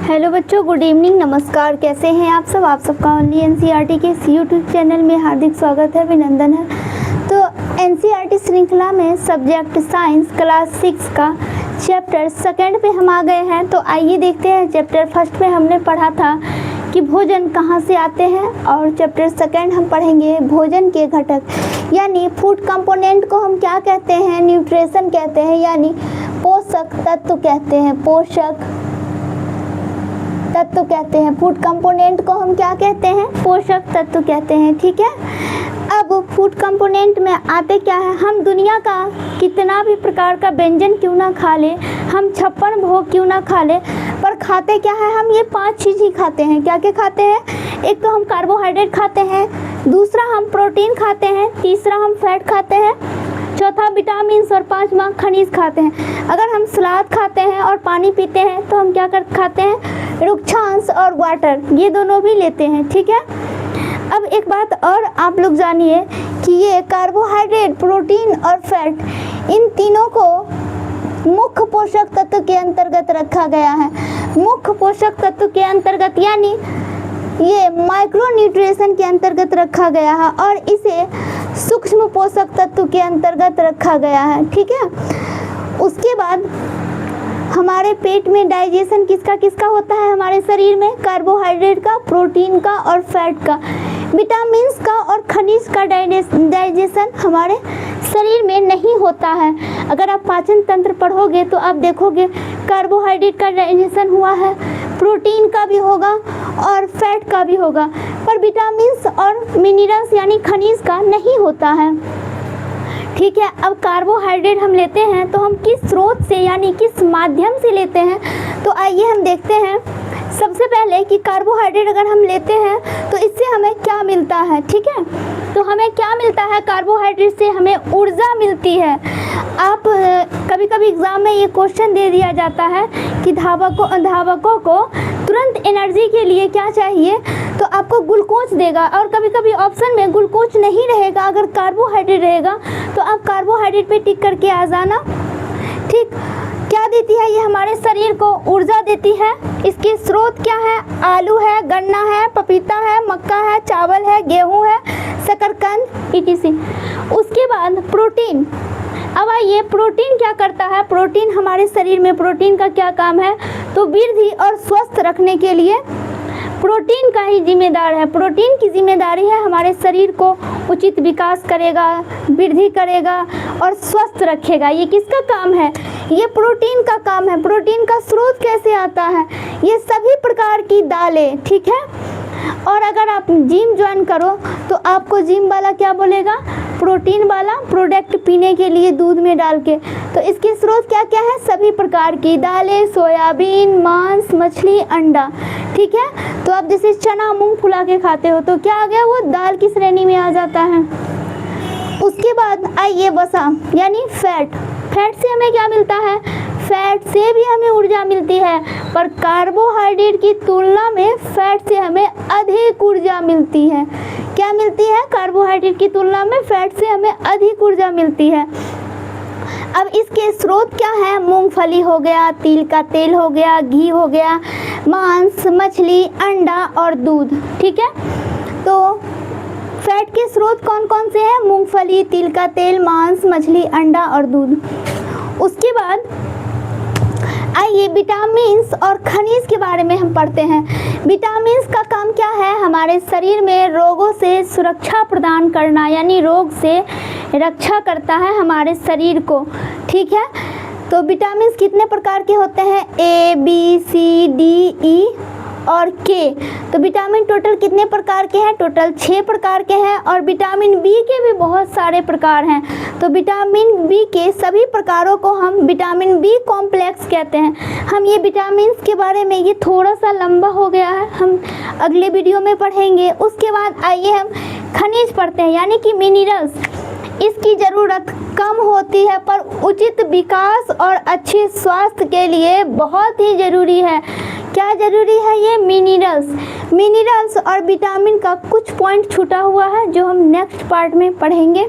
Hello बच्चों, good evening, नमस्कार। कैसे हैं आप सब? आप सबका ओनली एनसीईआरटी के इस यूट्यूब चैनल में हार्दिक स्वागत है, अभिनंदन है। तो एनसीईआरटी श्रृंखला में सब्जेक्ट साइंस क्लास 6 का चैप्टर सेकंड पे हम आ गए हैं। तो आइए देखते हैं। चैप्टर फर्स्ट में हमने पढ़ा था कि भोजन कहाँ से आते हैं, और चैप्टर सेकंड हम पढ़ेंगे भोजन के घटक, यानी फूड कंपोनेंट को हम क्या कहते हैं? न्यूट्रिशन कहते हैं, यानी पोषक तत्व कहते हैं। पोषक तत्व कहते हैं। फूड कंपोनेंट को हम क्या कहते हैं? पोषक तत्व कहते हैं। ठीक है। अब फूड कंपोनेंट में आते क्या है? हम दुनिया का कितना भी प्रकार का व्यंजन क्यों ना खा ले, हम 56 भोग क्यों ना खा ले, पर खाते क्या है? हम ये 5 चीज़ ही खाते हैं। क्या क्या खाते हैं? एक तो हम कार्बोहाइड्रेट खाते हैं, दूसरा हम प्रोटीन खाते हैं, तीसरा हम फैट खाते हैं, चौथा विटामिन और 5वां खनिज खाते हैं। अगर हम सलाद खाते हैं और पानी पीते हैं तो हम क्या खाते हैं? रुक्षांश और वाटर, ये दोनों भी लेते हैं। ठीक है। अब एक बात और आप लोग जानिए कि ये कार्बोहाइड्रेट, प्रोटीन और फैट, इन तीनों को मुख्य पोषक तत्व के अंतर्गत रखा गया है। मुख्य पोषक तत्व के अंतर्गत, यानी ये माइक्रो न्यूट्रिशन के अंतर्गत रखा गया है, और इसे सूक्ष्म पोषक तत्व के अंतर्गत रखा गया है। ठीक है। उसके बाद हमारे पेट में डाइजेशन किसका किसका होता है? हमारे शरीर में कार्बोहाइड्रेट का, प्रोटीन का और फैट का। विटामिन्स का और खनिज का डाइजेशन हमारे शरीर में नहीं होता है। अगर आप पाचन तंत्र पढ़ोगे तो आप देखोगे कार्बोहाइड्रेट का डाइजेशन हुआ है, प्रोटीन का भी होगा और फैट का भी होगा, पर विटामिन्स और मिनरल्स यानी खनिज का नहीं होता है। ठीक है। अब कार्बोहाइड्रेट हम लेते हैं तो हम किस स्रोत से, यानी किस माध्यम से लेते हैं? तो आइए हम देखते हैं सबसे पहले कि कार्बोहाइड्रेट अगर हम लेते हैं तो इससे हमें क्या मिलता है। ठीक है। तो हमें क्या मिलता है? कार्बोहाइड्रेट से हमें ऊर्जा मिलती है। आप कभी कभी एग्ज़ाम में ये क्वेश्चन दे दिया जाता है कि धावकों को तुरंत एनर्जी के लिए क्या चाहिए, तो आपको ग्लूकोज देगा, और कभी कभी ऑप्शन में ग्लूकोज नहीं रहेगा, अगर कार्बोहाइड्रेट रहेगा तो आप कार्बोहाइड्रेट पे टिक करके आ जाना। ठीक। क्या देती है? ये हमारे शरीर को ऊर्जा देती है। इसके स्रोत क्या है? आलू है, गन्ना है, पपीता है, मक्का है, चावल है, गेहूं है, शकरकंद etc। उसके बाद प्रोटीन। अब आइए, प्रोटीन क्या करता है? प्रोटीन हमारे शरीर में, प्रोटीन का क्या काम है? तो वृद्धि और स्वस्थ रखने के लिए प्रोटीन का ही जिम्मेदार है। प्रोटीन की जिम्मेदारी है हमारे शरीर को उचित विकास करेगा, वृद्धि करेगा और स्वस्थ रखेगा। ये किसका काम है? ये प्रोटीन का काम है। प्रोटीन का स्रोत कैसे आता है? ये सभी प्रकार की दालें। ठीक है। और अगर आप जिम ज्वाइन करो तो आपको जिम वाला क्या बोलेगा? प्रोटीन वाला प्रोडक्ट पीने के लिए दूध में डाल के। तो इसके स्रोत क्या क्या है? सभी प्रकार की दालें, सोयाबीन, मांस, मछली, अंडा। ठीक है। तो आप जैसे चना मूंग फुला के खाते हो तो क्या आ गया? वो दाल की श्रेणी में आ जाता है। उसके बाद आइए वसा, यानी फैट। फैट से हमें क्या मिलता है? फैट से भी हमें ऊर्जा मिलती है, पर कार्बोहाइड्रेट की तुलना में फैट से हमें अधिक ऊर्जा मिलती है। क्या मिलती है? कार्बोहाइड्रेट की तुलना में फैट से हमें अधिक ऊर्जा मिलती है। अब इसके स्रोत क्या है? मूंगफली हो गया, तिल का तेल हो गया, घी हो गया, मांस, मछली, अंडा और दूध। ठीक है। तो फैट के स्रोत कौन कौन से हैं? मूंगफली, तिल का तेल, मांस, मछली, अंडा और दूध। उसके बाद आइए विटामिन्स और खनिज के बारे में हम पढ़ते हैं। विटामिन्स का काम क्या है? हमारे शरीर में रोगों से सुरक्षा प्रदान करना, यानी रोग से रक्षा करता है हमारे शरीर को। ठीक है। तो विटामिन्स कितने प्रकार के होते हैं? A, B, C, D, E और K। तो विटामिन टोटल कितने प्रकार के हैं? टोटल 6 प्रकार के हैं, और विटामिन बी के भी बहुत सारे प्रकार हैं। तो विटामिन बी के सभी प्रकारों को हम विटामिन बी कॉम्प्लेक्स कहते हैं। हम ये विटामिन के बारे में, ये थोड़ा सा लंबा हो गया है, हम अगले वीडियो में पढ़ेंगे। उसके बाद आइए हम खनिज पढ़ते हैं, यानी कि मिनरल्स। इसकी ज़रूरत कम होती है पर उचित विकास और अच्छे स्वास्थ्य के लिए बहुत ही ज़रूरी है। क्या ज़रूरी है? ये मिनरल्स और विटामिन का कुछ पॉइंट छूटा हुआ है जो हम नेक्स्ट पार्ट में पढ़ेंगे।